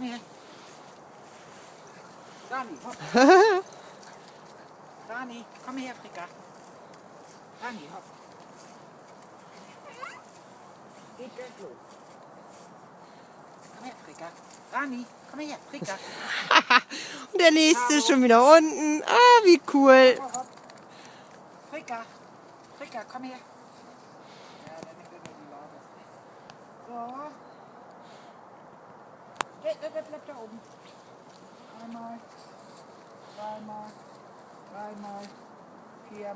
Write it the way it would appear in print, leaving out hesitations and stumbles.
komm her. Rani, hopp. Rani, komm her, Frika. Rani, hopp. Geht gleich los. Komm her, Frika. Rani, komm her, Frika. Und der nächste ist schon wieder unten. Ah, wie cool. Hopp, hopp. Frika, Frika, komm her. Ja, dann nimmt er nur die lautesten. So. Der bleibt da oben. Einmal, zweimal, dreimal, viermal.